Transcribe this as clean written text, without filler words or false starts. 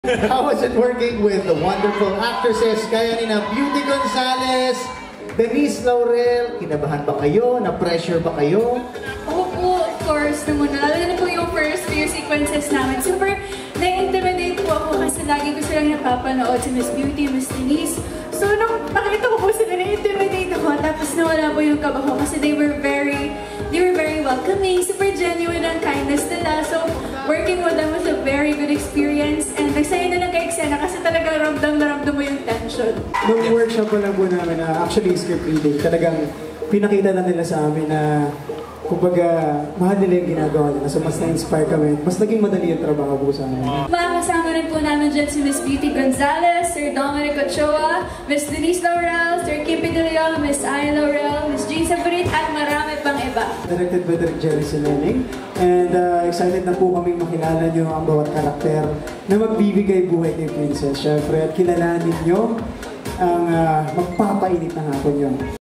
How was it working with the wonderful actresses kaya ni na Beauty Gonzalez, Denise Laurel? Kinabahan ba kayo? Na-pressure ba kayo? Oo po, of course naman. Lalo na po yung first few sequences namin. Super na-intimidate po ako kasi lagi ko silang napapanood si Miss Beauty, Miss Denise. So nung nakita ko po sila, na-intimidate ako. Tapos nawala po yung kaba ko kasi they were very welcoming. Super genuine ang kindness nila. So working with them was a very good experience. And nagsaya na lang kay Xena kasi talagang ramdam na ramdam mo yung tension. Nung workshop pa lang po namin na actually script reading, talagang pinakita na nila sa amin na kumbaga mahal nila yung ginagawa nila. So mas na-inspire kami. Mas naging madali yung trabaho po sa amin. Makakasama rin po namin dyan si Miss Beauty Gonzalez, Sir Dominic Ochoa, Miss Denise Laurel, Sir Kimpy De Leon, Miss Aya Laurel, Miss Jean Sabarit, at marami pang iba. Directed by Direk Jerry Silening. And excited na po kaming makilala nyo ang bawat karakter na magbibigay buhay kay Princess. Syempre, at kilalanin nyo ang magpapainit ng hapon nyo.